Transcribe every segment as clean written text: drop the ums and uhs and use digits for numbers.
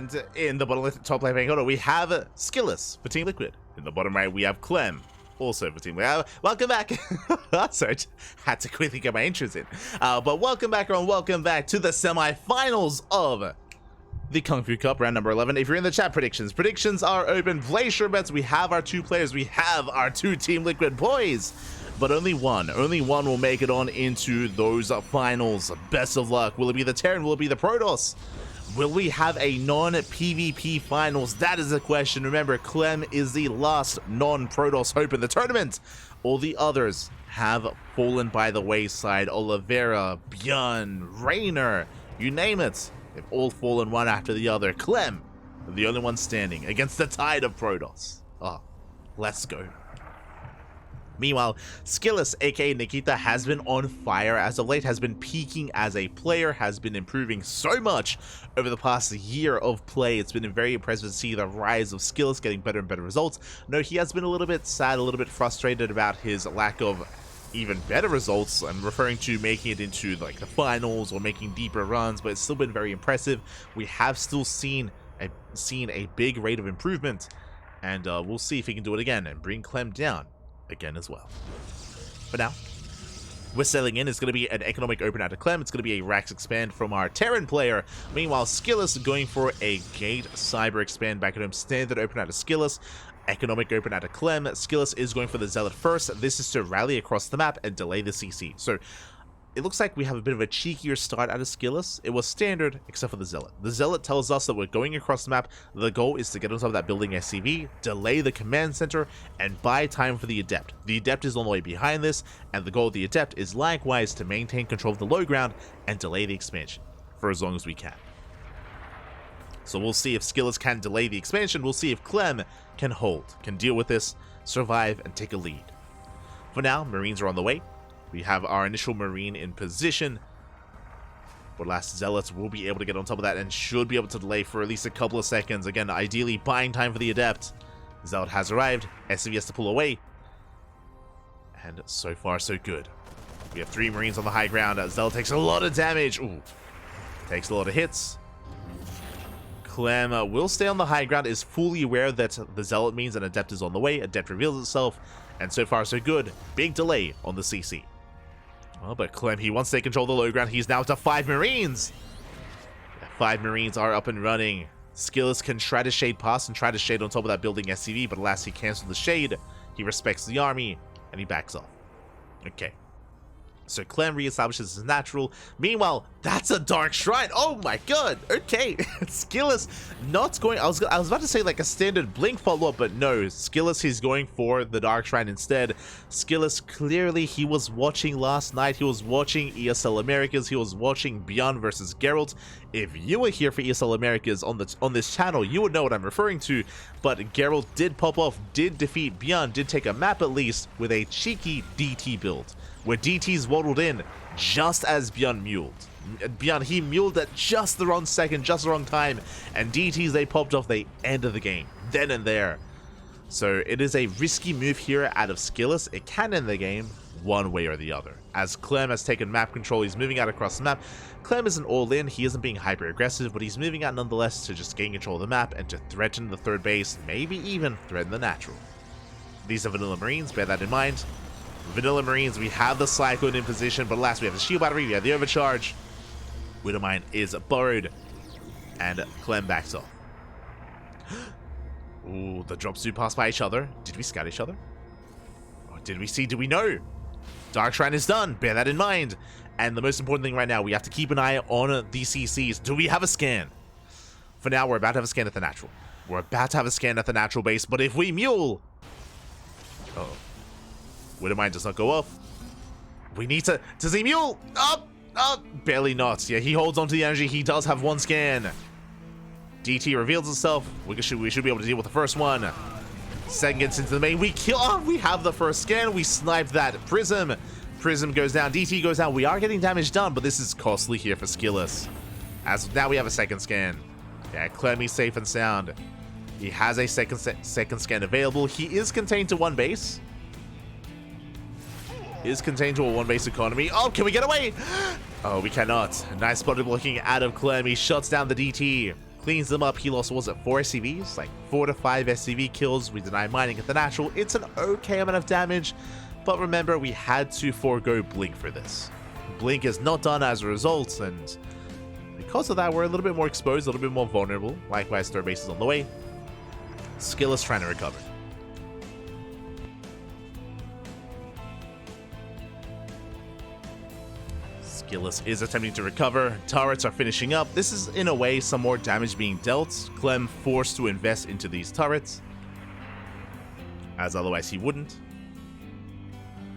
And in the bottom left, top left-hand corner, we have SKillous for Team Liquid. In the bottom right, we have Clem, also for Team Liquid. Welcome back. Sorry, had to quickly get my intros in. But welcome back, everyone. Welcome back to the semi-finals of the KungFu Cup, round number 11. If you're in the chat, predictions are open. Place your bets. We have our two players. We have our two Team Liquid boys. But only one will make it on into those finals. Best of luck. Will it be the Terran? Will it be the Protoss? Will we have a non-PvP finals? That is the question. Remember, Clem is the last non-Protoss hope in the tournament. All the others have fallen by the wayside. Oliveira, Björn, Rainer, you name it. They've all fallen one after the other. Clem, the only one standing against the tide of Protoss. Oh, let's go. Meanwhile, SKillous, aka Nikita, has been on fire as of late, has been peaking as a player, has been improving so much over the past year of play. It's been very impressive to see the rise of SKillous getting better and better results. No, he has been a little bit sad, a little bit frustrated about his lack of even better results. I'm referring to making it into like the finals or making deeper runs, but it's still been very impressive. We have still seen a big rate of improvement, and we'll see if he can do it again and bring Clem down again as well. For now, we're selling in. It's going to be an economic open out of Clem. It's going to be a Rax expand from our Terran player. Meanwhile, SKillous going for a Gate Cyber expand back at home. Standard open out of SKillous. Economic open out of Clem. SKillous is going for the Zealot first. This is to rally across the map and delay the CC. So it looks like we have a bit of a cheekier start out of SKillous. It was standard, except for the Zealot. The Zealot tells us that we're going across the map. The goal is to get on top of that building SCV, delay the command center, and buy time for the Adept. The Adept is on the way behind this, and the goal of the Adept is likewise to maintain control of the low ground and delay the expansion for as long as we can. So we'll see if SKillous can delay the expansion. We'll see if Clem can hold, can deal with this, survive, and take a lead. For now, Marines are on the way. We have our initial Marine in position. But last Zealots will be able to get on top of that and should be able to delay for at least a couple of seconds. Again, ideally buying time for the Adept. Zealot has arrived. SCV has to pull away. And so far, so good. We have 3 Marines on the high ground. Zealot takes a lot of damage. Ooh. Takes a lot of hits. Clem will stay on the high ground, is fully aware that the Zealot means an Adept is on the way. Adept reveals itself. And so far, so good. Big delay on the CC. Well, but Clem, he wants to take control of the low ground. He's now up to 5 Marines. 5 Marines are up and running. SKillous can try to shade past and try to shade on top of that building SCV, but alas, he cancels the shade. He respects the army, and he backs off. Okay. So Clem reestablishes his natural. Meanwhile, that's a Dark Shrine. Oh my god. Okay. SKillous not going. I was about to say like a standard Blink follow-up, but no. SKillous, he's going for the Dark Shrine instead. SKillous, clearly he was watching last night. He was watching ESL Americas. He was watching Björn versus Geralt. If you were here for ESL Americas on this channel, you would know what I'm referring to. But Geralt did pop off, did defeat Björn, did take a map at least with a cheeky DT build, where DT's waddled in just as Björn muled. Björn, he muled at just the wrong second, just the wrong time, and DTs, they popped off, they ended the game, then and there. So it is a risky move here out of SKillous. It can end the game one way or the other. As Clem has taken map control, he's moving out across the map. Clem isn't all in, he isn't being hyper aggressive, but he's moving out nonetheless to just gain control of the map and to threaten the third base, maybe even threaten the natural. These are Vanilla Marines, bear that in mind. Vanilla Marines, we have the Cyclone in position, but last we have the shield battery, we have the overcharge. Widowmine is borrowed, and Clem backs off. Ooh, the drops do pass by each other. Did we scout each other? Or did we see? Do we know? Dark Shrine is done, bear that in mind. And the most important thing right now, we have to keep an eye on the CCs. Do we have a scan? For now, we're about to have a scan at the natural. We're about to have a scan at the natural base, but if we mule... Uh-oh. Widowmine does not go off. We need to... Does he mule? Up! Up! Barely not. Yeah, he holds onto the energy. He does have one scan. DT reveals itself. We should be able to deal with the first one. Second gets into the main. We kill... Oh, we have the first scan. We sniped that Prism. Prism goes down. DT goes down. We are getting damage done, but this is costly here for SKillous. As now we have a second scan. Yeah, Clem is safe and sound. He has a second scan available. He is contained to one base. Is contained to a one-base economy. Oh, can we get away? Oh, we cannot. Nice body blocking out of Clem. He shuts down the DT. Cleans them up. He lost, was it 4 SCVs? Like 4 to 5 SCV kills. We deny mining at the natural. It's an okay amount of damage, but remember, we had to forego Blink for this. Blink is not done as a result, and because of that, we're a little bit more exposed, a little bit more vulnerable. Likewise, third base is on the way. SKillous trying to recover. SKillous is attempting to recover. Turrets are finishing up. This is, in a way, some more damage being dealt. Clem forced to invest into these turrets, as otherwise he wouldn't.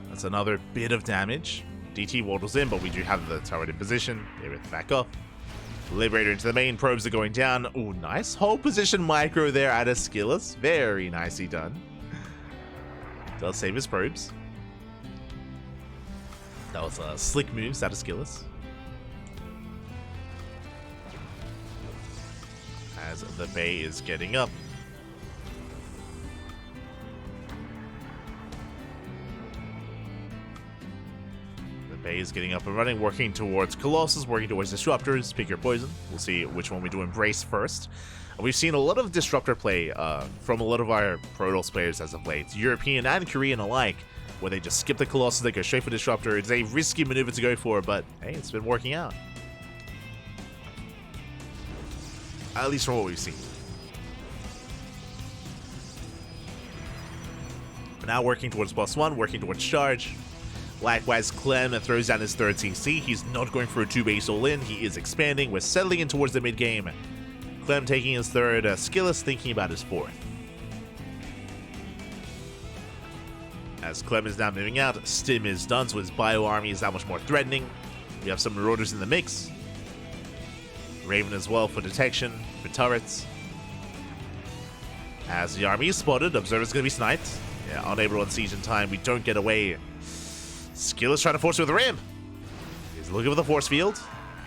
That's another bit of damage. DT waddles in, but we do have the turret in position. They with back off. Liberator into the main. Probes are going down. Ooh, nice hold position micro there out of SKillous. Very nicely done. Does save his probes. That was a slick move out of SKillous. As the Bay is getting up. The Bay is getting up and running, working towards Colossus, working towards Disruptors. Pick your poison. We'll see which one we do Embrace first. We've seen a lot of Disruptor play from a lot of our Protoss players as of late, European and Korean alike, where they just skip the Colossus, they go straight for Disruptor. It's a risky maneuver to go for, but hey, it's been working out. At least from what we've seen. Now working towards +1, working towards charge. Likewise, Clem throws down his third CC. He's not going for a 2-base all-in. He is expanding. We're settling in towards the mid-game. Clem taking his third. SKillous thinking about his fourth. As Clem is now moving out, Stim is done, so his bio army is that much more threatening. We have some Marauders in the mix. Raven as well for detection, for turrets. As the army is spotted, Observer's going to be sniped. Yeah, unable to unsiege in time. We don't get away. SKillous trying to force with the ramp. He's looking for the force field.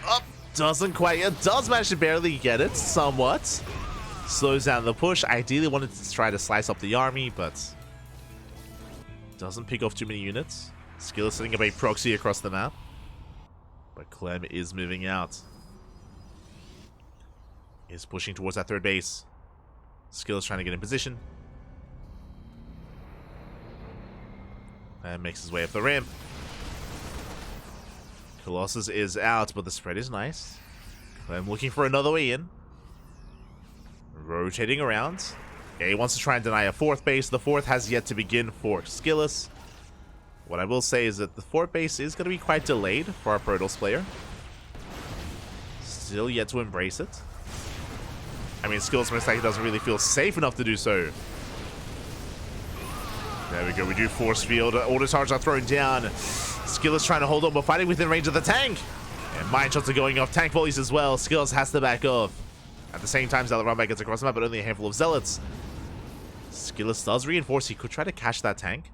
Up, doesn't quite. It does manage to barely get it, somewhat. Slows down the push. Ideally wanted to try to slice up the army, but doesn't pick off too many units. SKillous setting up a proxy across the map. But Clem is moving out. Is pushing towards that third base. SKillous trying to get in position. And makes his way up the ramp. Colossus is out, but the spread is nice. Clem looking for another way in. Rotating around. Yeah, he wants to try and deny a fourth base. The fourth has yet to begin for SKillous. What I will say is that the fourth base is going to be quite delayed for our Protoss player. Still yet to embrace it. I mean, SKillous most likely doesn't really feel safe enough to do so. There we go, we do force field. Auto charges are thrown down. SKillous trying to hold on, but fighting within range of the tank. And mine shots are going off, tank volleys as well. SKillous has to back off. At the same time, Zealot runback gets across the map, but only a handful of Zealots. SKillous does reinforce. He could try to catch that tank.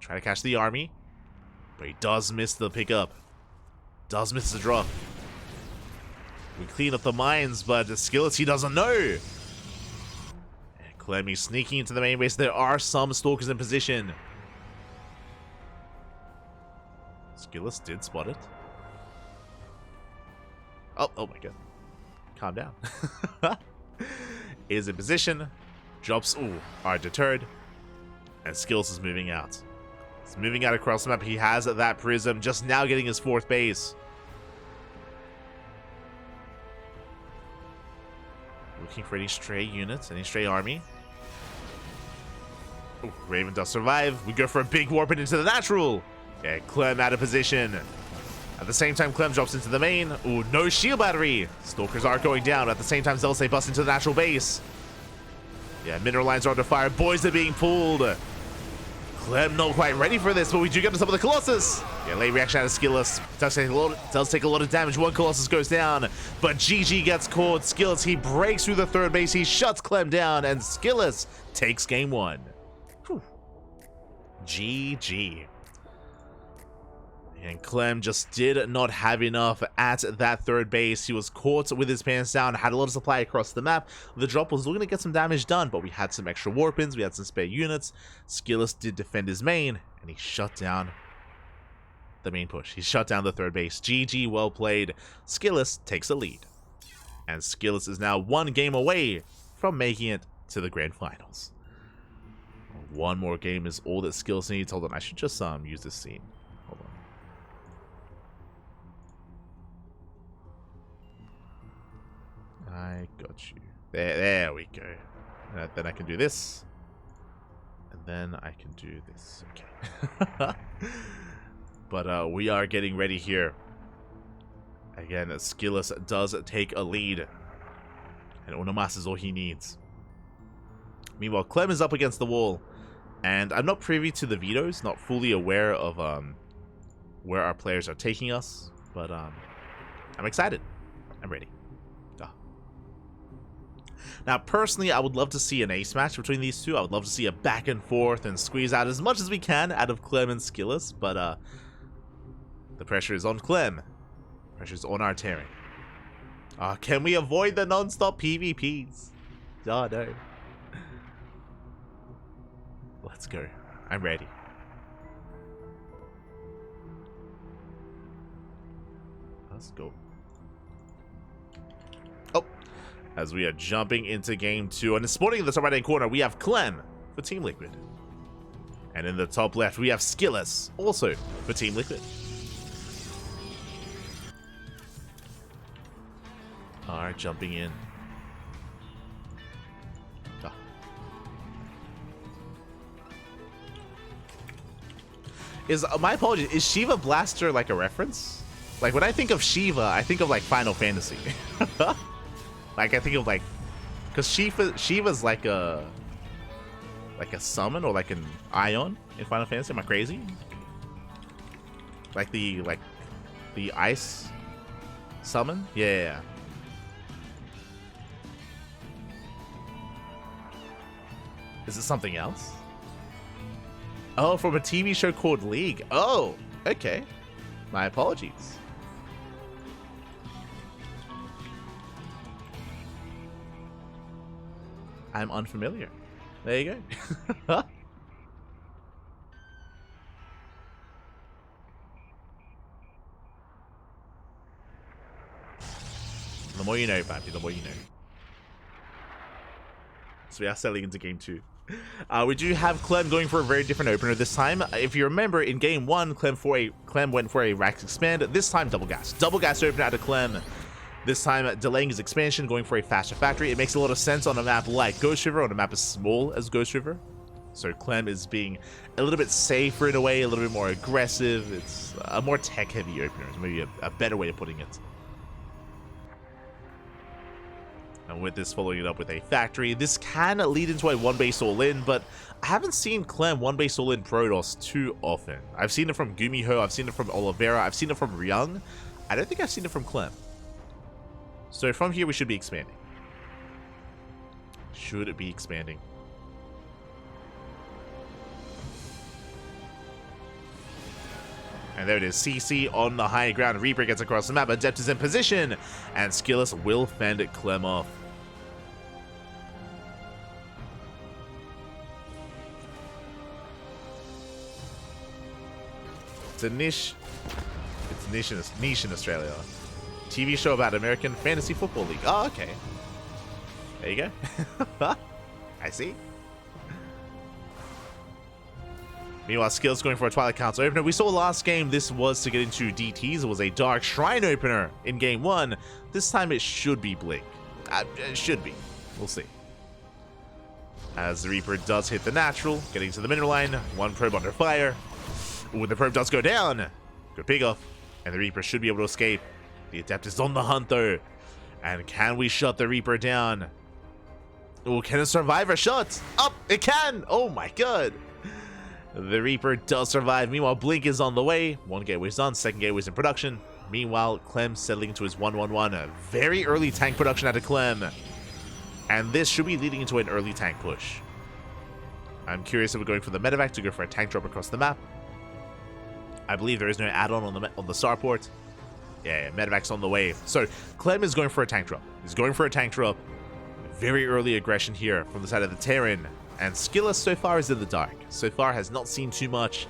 Try to catch the army. But he does miss the pickup. Does miss the drop. We clean up the mines, but SKillous, he doesn't know. Clem is sneaking into the main base. There are some stalkers in position. SKillous did spot it. Oh my god. Calm down. Is in position. Drops, are deterred. And SKillous is moving out. He's moving out across the map. He has that prism, just now getting his fourth base. Looking for any stray units, any stray army. Ooh, Raven does survive. We go for a big warp into the natural. Yeah, Clem out of position. At the same time, Clem drops into the main. Ooh, no shield battery. Stalkers are going down. At the same time, Zealous bust into the natural base. Yeah, mineral lines are under fire. Boys are being pulled. Clem not quite ready for this, but we do get to some of the Colossus. Yeah, late reaction out of SKillous. Does take a lot of damage. One Colossus goes down, but GG gets caught. SKillous, he breaks through the third base. He shuts Clem down, and SKillous takes game one. Whew. GG. And Clem just did not have enough at that third base. He was caught with his pants down, had a lot of supply across the map. The drop was looking to get some damage done, but we had some extra warpins, we had some spare units. SKillous did defend his main, and he shut down the main push. He shut down the third base. GG, well played. SKillous takes a lead. And SKillous is now one game away from making it to the grand finals. One more game is all that SKillous needs. Hold on, I should just use this scene. Hold on. I got you. There we go. Then I can do this. And then I can do this. Okay. But we are getting ready here. Again, SKillous does take a lead. And Onomas is all he needs. Meanwhile, Clem is up against the wall. And I'm not privy to the vetoes, not fully aware of where our players are taking us. But I'm excited. I'm ready. Now, personally, I would love to see an ace match between these two. I would love to see a back and forth and squeeze out as much as we can out of Clem and SKillous. But the pressure is on Clem. Pressure's on our Terran. Can we avoid the non-stop PvPs? Oh, no. Let's go. I'm ready. Let's go. Oh. As we are jumping into game 2. And spawning in the top right-hand corner, we have Clem for Team Liquid. And in the top left, we have SKillous, also for Team Liquid. Alright, jumping in. My apologies, is Shiva Blaster like a reference? Like, when I think of Shiva, I think of like Final Fantasy. Like, I think of like, because Shiva's like a summon or like an Ion in Final Fantasy. Am I crazy? Like the ice summon? Yeah. Is it something else? Oh, from a TV show called League. Oh, okay. My apologies. I'm unfamiliar. There you go. The more you know, Pappy, the more you know. So we are selling into game 2. We do have Clem going for a very different opener this time. If you remember, in game 1, Clem went for a Rax Expand. This time, Double Gas. Double Gas opener out of Clem. This time, delaying his expansion, going for a faster factory. It makes a lot of sense on a map like Ghost River, on a map as small as Ghost River. So Clem is being a little bit safer in a way, a little bit more aggressive. It's a more tech-heavy opener, is maybe a better way of putting it. And with this, following it up with a factory, this can lead into a one-base all-in, but I haven't seen Clem one-base all-in Protoss too often. I've seen it from Gumiho, I've seen it from Oliveira, I've seen it from Ryung. I don't think I've seen it from Clem. So from here, we should be expanding. Should it be expanding? And there it is, CC on the high ground. Reaper gets across the map, Adept is in position, and SKillous will fend Clem off. It's a niche. It's niche in Australia. TV show about American Fantasy Football League. Oh, okay. There you go. I see. Meanwhile, SKillous going for a Twilight Council opener. We saw last game this was to get into DTs. It was a Dark Shrine opener in game 1. This time it should be Blink. It should be. We'll see. As the Reaper does hit the natural, getting to the mineral line. One probe under fire. Ooh, the probe does go down. Good pick off. And the Reaper should be able to escape. The Adept is on the hunt though. And can we shut the Reaper down? Oh, can a Survivor shut? Up! It can! Oh my god! The Reaper does survive. Meanwhile, Blink is on the way. One gateway's done, second gateway's in production. Meanwhile, Clem settling into his 1-1-1. A very early tank production out of Clem. And this should be leading into an early tank push. I'm curious if we're going for the medevac to go for a tank drop across the map. I believe there is no add-on on the starport. Yeah, medevac's on the way. So, Clem is going for a tank drop. He's going for a tank drop. Very early aggression here from the side of the Terran. And SKillous so far is in the dark. So far has not seen too much.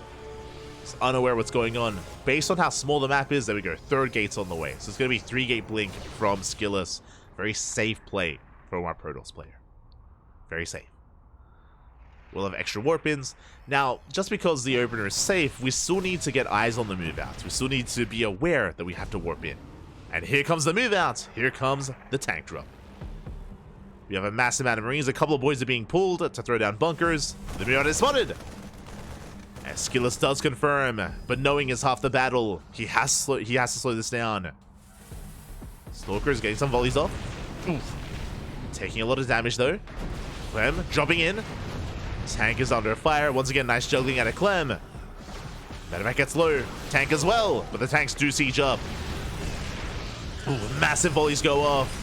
He's unaware what's going on. Based on how small the map is, there we go. Third gate's on the way. So it's going to be 3-gate blink from SKillous. Very safe play from our Protoss player. Very safe. We'll have extra warp-ins. Now, just because the opener is safe, we still need to get eyes on the move-outs. We still need to be aware that we have to warp in. And here comes the move-out. Here comes the tank drop. We have a massive amount of Marines. A couple of boys are being pulled to throw down bunkers. The move-out is spotted. And SKillous does confirm, but knowing is half the battle. He has to slow this down. Stalker is getting some volleys off. Oof. Taking a lot of damage, though. Clem dropping in. Tank is under fire. Once again, nice juggling out of Clem. Medevac gets low. Tank as well, but the tanks do siege up. Ooh, massive volleys go off.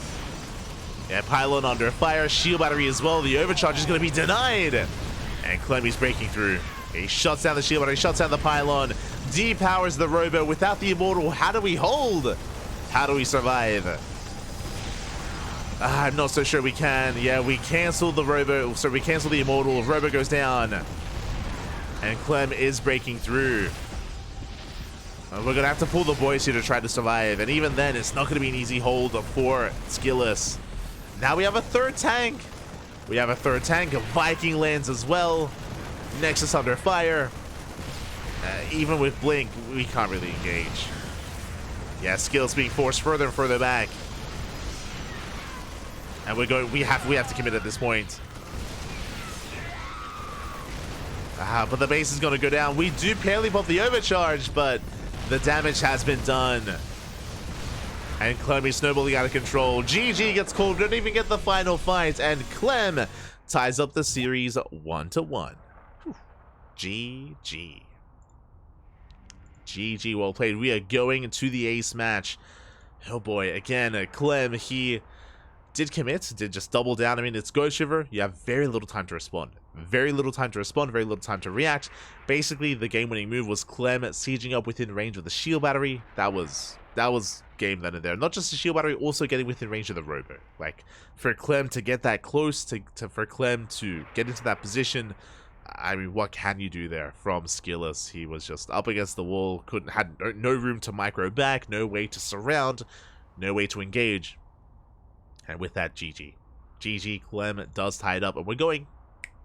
Yeah, pylon under fire. Shield battery as well. The overcharge is going to be denied. And Clem is breaking through. He shuts down the shield battery, shuts down the pylon. Depowers the robo. Without the immortal, how do we hold? How do we survive? I'm not so sure we can. Yeah, we cancel the robo, so we cancel the immortal. Robo goes down. And Clem is breaking through. We're going to have to pull the boys here to try to survive. And even then, it's not going to be an easy hold for SKillous. Now we have a third tank. We have a third tank. A Viking lands as well. Nexus under fire. Even with Blink, we can't really engage. Yeah, SKillous being forced further and further back. And we're going. We have to commit at this point. But the base is going to go down. We do barely pop the overcharge, but the damage has been done. And Clem is snowballing out of control. GG gets called. Don't even get the final fight, and Clem ties up the series 1-1. GG. GG, well played. We are going to the ace match. Oh boy, again, Clem, he did commit, did just double down. I mean, it's Ghost Shiver. You have very little time to respond. Very little time to respond, very little time to react. Basically, the game-winning move was Clem sieging up within range of the shield battery. That was game then and there. Not just the shield battery, also getting within range of the robo. Like, for Clem to get that close, for Clem to get into that position, I mean, what can you do there from SKillous? He was just up against the wall, had no room to micro back, no way to surround, no way to engage. And with that, GG. GG, Clem does tie it up, and we're going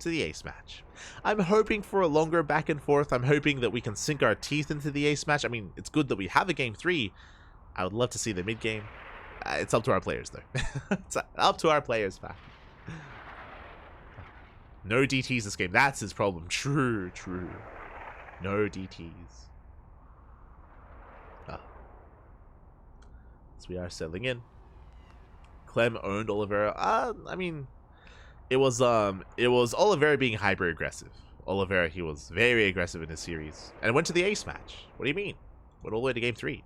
to the ace match. I'm hoping for a longer back and forth. I'm hoping that we can sink our teeth into the ace match. I mean, it's good that we have a game 3. I would love to see the mid game. It's up to our players, though. It's up to our players, man. No DTs this game. That's his problem. True. No DTs. So we are settling in. Clem owned Oliveira. I mean, it was Oliveira being hyper aggressive. Oliveira, he was very aggressive in his series, and went to the ace match. What do you mean? Went all the way to game 3.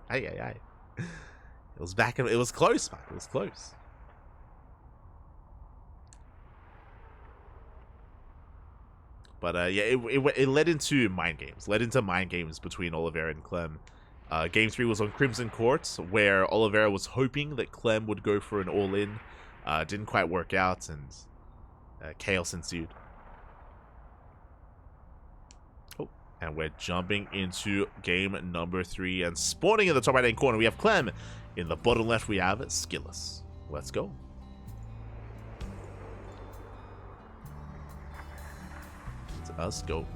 Aye. It was back. It was close, man. It was close. But yeah, it led into mind games. Led into mind games between Oliveira and Clem. Game 3 was on Crimson Court, where Oliveira was hoping that Clem would go for an all-in. Didn't quite work out, and chaos ensued. Oh, and we're jumping into game number 3, and spawning in the top right-hand corner, we have Clem. In the bottom left, we have SKillous. Let's go. Let's go.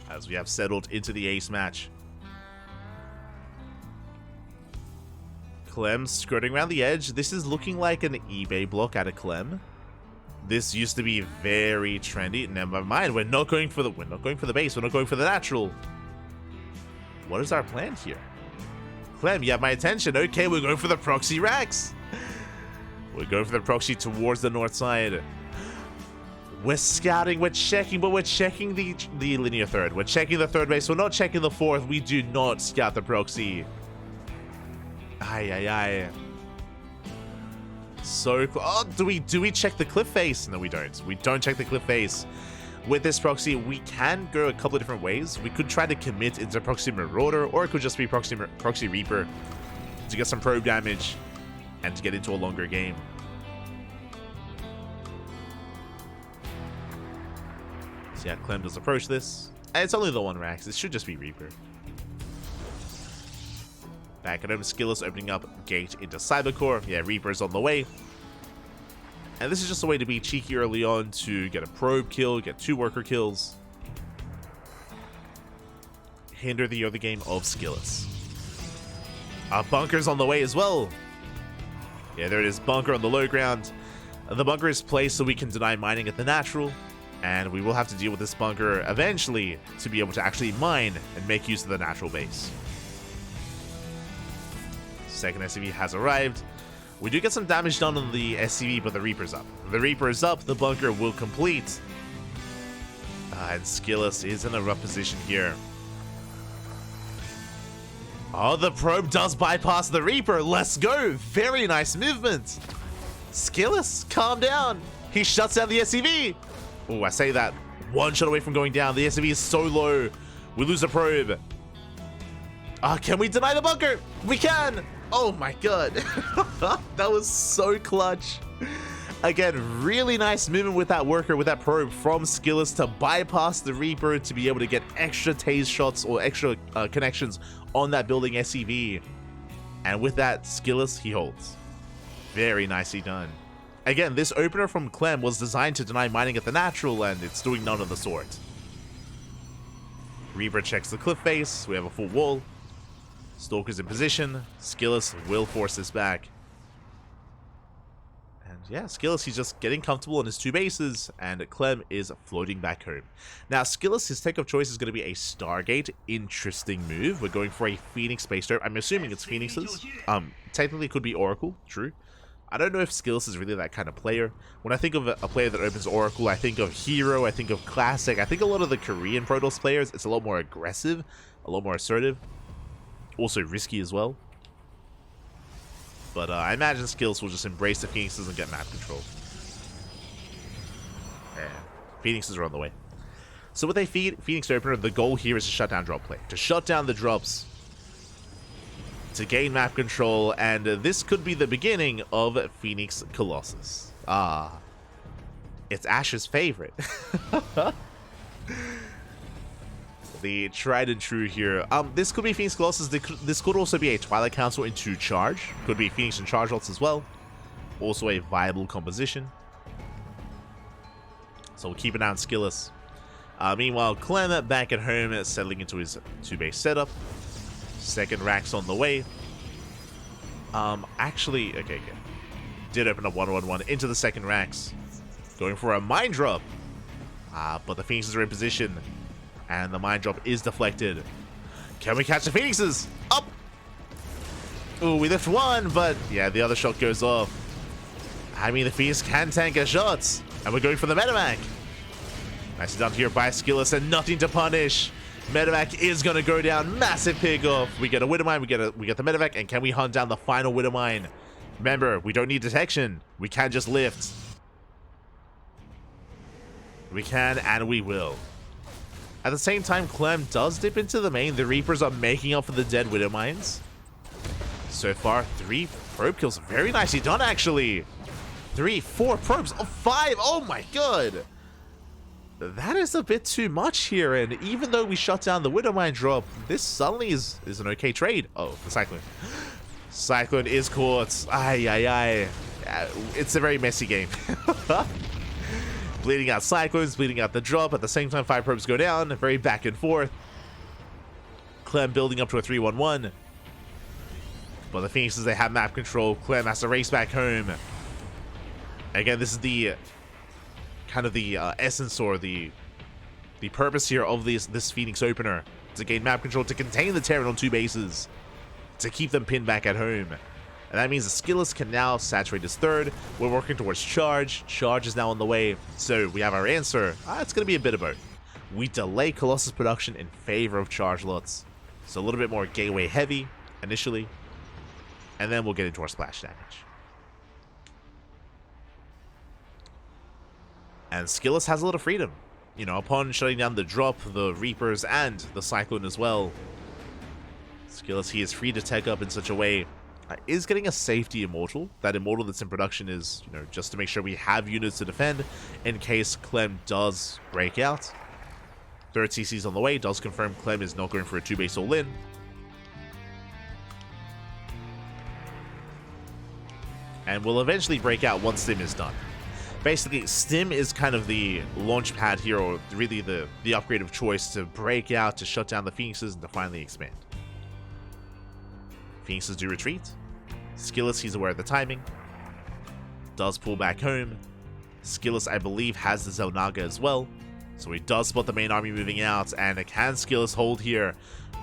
As we have settled into the ace match. Clem skirting around the edge. This is looking like an eBay block out of Clem. This used to be very trendy. Never mind. We're not going for the base. We're not going for the natural. What is our plan here? Clem, you have my attention. Okay, we're going for the proxy racks. We're going for the proxy towards the north side. We're scouting, we're checking, but we're checking the linear third. We're checking the third base. We're not checking the fourth. We do not scout the proxy. Aye. So, oh, do we check the cliff face? No, we don't. We don't check the cliff face. With this proxy, we can go a couple of different ways. We could try to commit into Proxy Marauder, or it could just be Proxy Reaper to get some probe damage and to get into a longer game. So yeah, Clem does approach this. And it's only the one Rax. It should just be Reaper. Back at home, SKillous opening up gate into Cybercore. Yeah, Reaper's on the way. And this is just a way to be cheeky early on to get a probe kill, get 2 worker kills. Hinder the early game of SKillous. Our bunker's on the way as well. Yeah, there it is, bunker on the low ground. The bunker is placed so we can deny mining at the natural. And we will have to deal with this bunker eventually to be able to actually mine and make use of the natural base. Second SCV has arrived. We do get some damage done on the SCV, but the Reaper's up. The Reaper is up, the bunker will complete. And SKillous is in a rough position here. Oh, the probe does bypass the Reaper. Let's go. Very nice movement. SKillous, calm down. He shuts down the SCV. Oh, I say that. 1 shot away from going down. The SCV is so low. We lose the probe. Can we deny the bunker? We can. Oh my god. That was so clutch. Again, really nice movement with that worker, with that probe from SKillous to bypass the Reaper to be able to get extra tase shots or extra connections on that building SCV. And with that, SKillous, he holds. Very nicely done. Again, this opener from Clem was designed to deny mining at the natural, and it's doing none of the sort. Reaper checks the cliff face. We have a full wall. Stalker's in position. SKillous will force this back. And yeah, SKillous, he's just getting comfortable on his 2 bases, and Clem is floating back home. Now, SKillous, his tech of choice is going to be a Stargate. Interesting move. We're going for a Phoenix Space Dope. I'm assuming it's Phoenix's. Technically, it could be Oracle. True. I don't know if SKillous is really that kind of player. When I think of a player that opens Oracle, I think of Hero, I think of Classic. I think a lot of the Korean Protoss players, it's a lot more aggressive, a lot more assertive. Also risky as well. But I imagine SKillous will just embrace the Phoenixes and get map control. Yeah, Phoenixes are on the way. So with a Phoenix opener, the goal here is to shut down drop play. To shut down the drops. To gain map control, and this could be the beginning of Phoenix Colossus. It's Ash's favorite. The tried and true here. This could be Phoenix Colossus. This could also be a Twilight Council into Charge. Could be Phoenix and Charge ults as well. Also a viable composition. So we'll keep an eye on SKillous. Meanwhile, Clem back at home, settling into his 2-base setup. Second rack's on the way. Actually, okay. Did open up 1-1-1 into the second racks. Going for a mine drop. But the Phoenixes are in position. And the mine drop is deflected. Can we catch the Phoenixes? Up! Ooh, we lift one, but yeah, the other shot goes off. I mean, the Phoenix can tank a shot. And we're going for the Medivac. Nicely done here by SKillous, and nothing to punish. Medivac is going to go down. Massive pick off. We get a Widowmine, we get the Medivac, and can we hunt down the final Widowmine? Remember, we don't need detection. We can just lift. We can, and we will. At the same time, Clem does dip into the main. The Reapers are making up for the dead Widowmines. So far, 3 probe kills. Very nicely done, actually. 3, 4 probes. Oh, 5. Oh my god. That is a bit too much here, and even though we shut down the Widowmine drop, this suddenly is an okay trade. Oh, the Cyclone. Cyclone is caught. Aye. It's a very messy game. Bleeding out Cyclones, bleeding out the drop. At the same time, 5 probes go down. Very back and forth. Clem building up to a 3-1-1. But the Phoenixes, they have map control. Clem has to race back home. Again, this is the kind of the essence or the purpose here of this Phoenix opener. To gain map control, to contain the Terran on 2 bases. To keep them pinned back at home. And that means the SKillous can now saturate his 3rd. We're working towards Charge. Charge is now on the way. So we have our answer. It's going to be a bit of both. We delay Colossus production in favor of Charge lots. So a little bit more gateway heavy initially. And then we'll get into our splash damage. And SKillous has a lot of freedom. You know, upon shutting down the drop, the Reapers, and the Cyclone as well. SKillous, he is free to tech up in such a way. Is getting a safety immortal. That immortal that's in production is, you know, just to make sure we have units to defend in case Clem does break out. 3rd CC's on the way. Does confirm Clem is not going for a 2-base all-in. and will eventually break out once Stim is done. Basically, Stim is kind of the launch pad here, or really the upgrade of choice to break out, to shut down the Phoenixes, and to finally expand. Phoenixes do retreat. SKillous, he's aware of the timing. Does pull back home. SKillous, I believe, has the Zelnaga as well. So he does spot the main army moving out, and can SKillous hold here?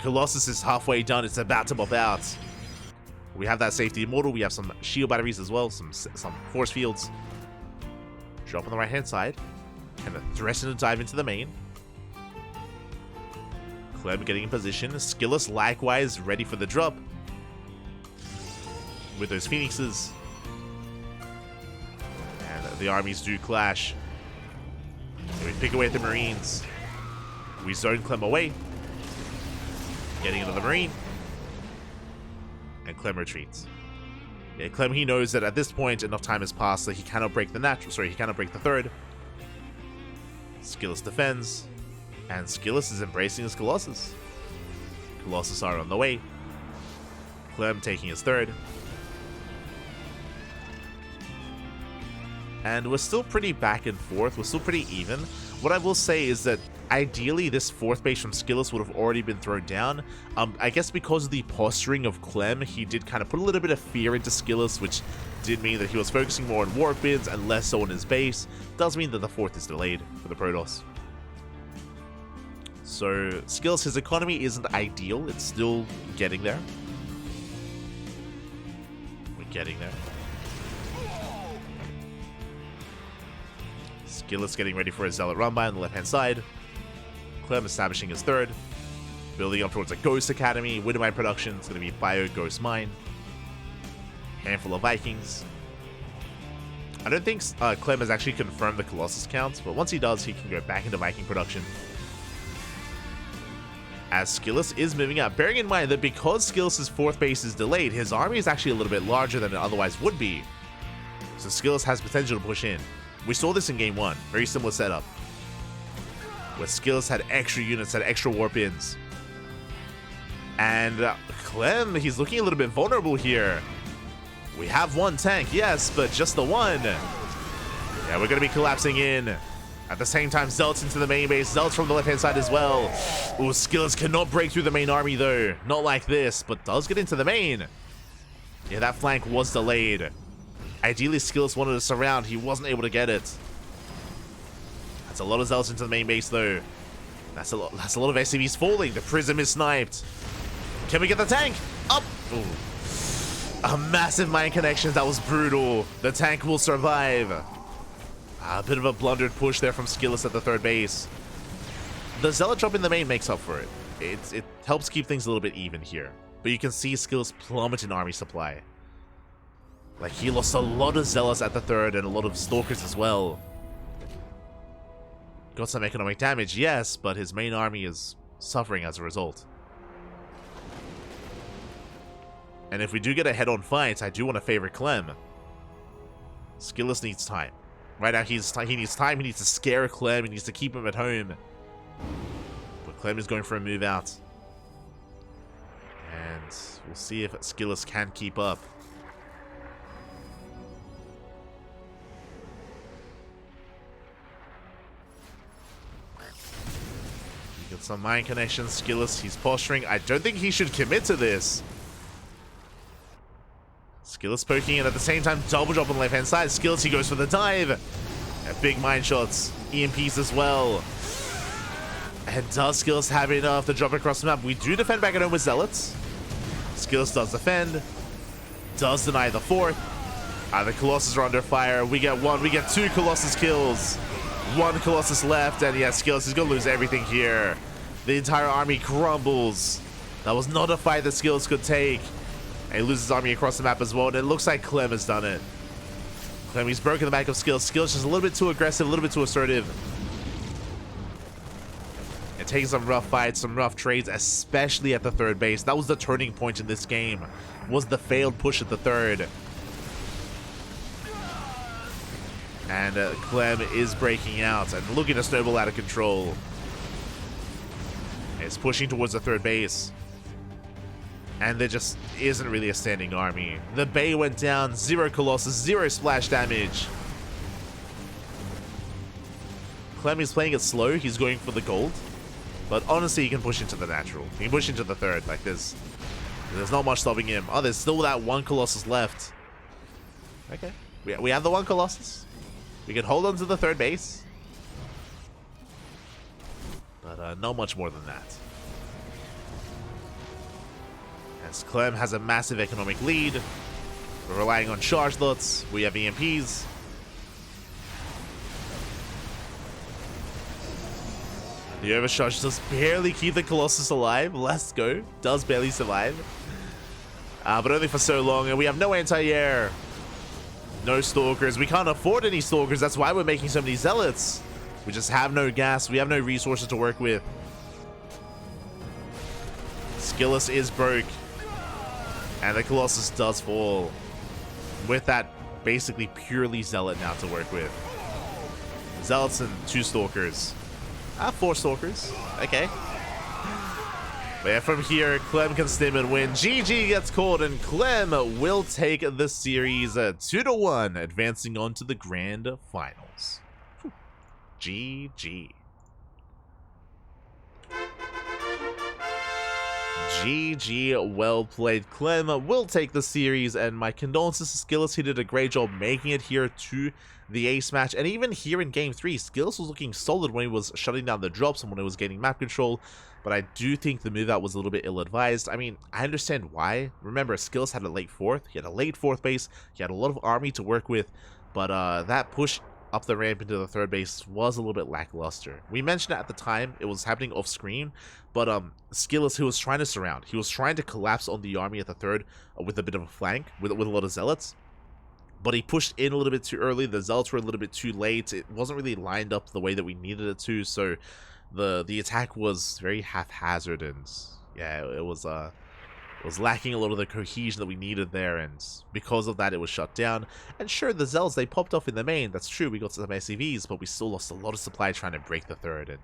Colossus is halfway done, it's about to pop out. We have that safety immortal, we have some shield batteries as well, some force fields. Drop on the right hand side, kind of threaten to dive into the main. Clem getting in position, SKillous likewise ready for the drop. With those Phoenixes. And the armies do clash. So we pick away at the Marines. We zone Clem away. Getting into the Marine. And Clem retreats. Yeah, Clem, he knows that at this point enough time has passed that he cannot break the he cannot break the third. SKillous defends. And SKillous is embracing his Colossus. Colossus are on the way. Clem taking his third. And we're still pretty back and forth. We're still pretty even. What I will say is that ideally this fourth base from SKillous would have already been thrown down. I guess because of the posturing of Clem, he did kind of put a little bit of fear into SKillous, which did mean that he was focusing more on warp bids and less so on his base. Does mean that the fourth is delayed for the Protoss. So SKillous, his economy isn't ideal. It's still getting there. We're getting there. SKillous getting ready for his Zealot run-by on the left-hand side. Clem establishing his third. Building up towards a Ghost Academy. Widowmine production. It's going to be Bio Ghost Mine. Handful of Vikings. I don't think Clem has actually confirmed the Colossus count, but once he does, he can go back into Viking production. As SKillous is moving up, bearing in mind that because SKillous' fourth base is delayed, his army is actually a little bit larger than it otherwise would be. So SKillous has potential to push in. We saw this in game 1, very similar setup, where SKillous had extra units, had extra warp-ins. And Clem, he's looking a little bit vulnerable here. We have one tank, yes, but just the one. Yeah, we're going to be collapsing in. At the same time, Zealots into the main base, Zealots from the left-hand side as well. Ooh, SKillous cannot break through the main army though, not like this, but does get into the main. Yeah, that flank was delayed. Ideally, SKillous wanted to surround. He wasn't able to get it. That's a lot of Zealots into the main base, though. That's a lot of SCVs falling. The Prism is sniped. Can we get the tank? Up! Ooh. A massive mine connections. That was brutal. The tank will survive. A bit of a blundered push there from SKillous at the third base. The Zealot drop in the main makes up for it. It helps keep things a little bit even here. But you can see SKillous plummet in army supply. Like, he lost a lot of Zealots at the third and a lot of Stalkers as well. Got some economic damage, yes, but his main army is suffering as a result. And if we do get a head-on fight, I do want to favor Clem. SKillous needs time. Right now, he needs time. He needs to scare Clem. He needs to keep him at home. But Clem is going for a move out. And we'll see if SKillous can keep up. Get some mine connections. SKillous, he's posturing. I don't think he should commit to this. SKillous poking in at the same time. Double drop on the left-hand side. SKillous, he goes for the dive. And big mine shots. EMPs as well. And does SKillous have enough to drop across the map? We do defend back at home with Zealots. SKillous does defend. Does deny the fourth. The Colossus are under fire. We get one. We get two Colossus kills. One Colossus left, and yeah, SKillous is going to lose everything here. The entire army crumbles. That was not a fight that SKillous could take. And he loses his army across the map as well, and it looks like Clem has done it. Clem, he's broken the back of SKillous. SKillous just a little bit too aggressive, a little bit too assertive. And taking some rough fights, some rough trades, especially at the third base. That was the turning point in this game, was the failed push at the third. And Clem is breaking out and looking to snowball out of control. It's pushing towards the third base. And there just isn't really a standing army. The Bay went down, 0 Colossus, 0 splash damage. Clem is playing it slow, he's going for the gold. But honestly, he can push into the natural. He can push into the third, like there's not much stopping him. Oh, there's still that 1 Colossus left. Okay, we have the 1 Colossus. We can hold on to the third base. But not much more than that. As Clem has a massive economic lead. We're relying on charge lots. We have EMPs. The overcharge does barely keep the Colossus alive. Let's go. Does barely survive. But only for so long. And we have no anti-air. No Stalkers. We can't afford any Stalkers. That's why we're making so many Zealots. We just have no gas. We have no resources to work with. SKillous is broke. And the Colossus does fall. With that basically purely Zealot now to work with. Zealots and 2 Stalkers. 4 Stalkers. Okay. But yeah, from here, Clem can stim and win. GG gets called, and Clem will take the series 2-1, advancing on to the grand finals. Whew. GG. GG, well played. Clem will take the series, and my condolences to SKillous. He did a great job making it here to the ace match, and even here in game 3, SKillous was looking solid when he was shutting down the drops and when he was getting map control, but I do think the move out was a little bit ill-advised. I mean, I understand why. Remember, SKillous had a late 4th, he had a late 4th base, he had a lot of army to work with, but that push up the ramp into the third base was a little bit lackluster. We mentioned it at the time, it was happening off screen, but SKillous, he was trying to surround. He was trying to collapse on the army at the third with a bit of a flank, with a lot of Zealots. But he pushed in a little bit too early, the Zealots were a little bit too late, it wasn't really lined up the way that we needed it to, so the attack was very haphazard, and yeah, it was lacking a lot of the cohesion that we needed there, and because of that it was shut down. And sure, the Zealots, they popped off in the main, that's true, we got some SCVs, but we still lost a lot of supply trying to break the third, and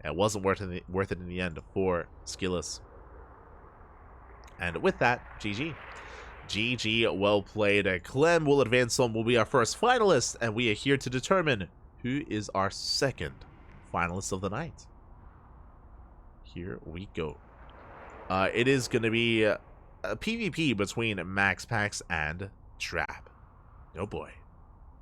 it wasn't worth it in the end for SKillous. And with that, GG. GG, well played. Clem will advance on, will be our first finalist, and we are here to determine who is our second finalist of the night. Here we go. It is going to be a PvP between Max Pax and Trap. Oh boy.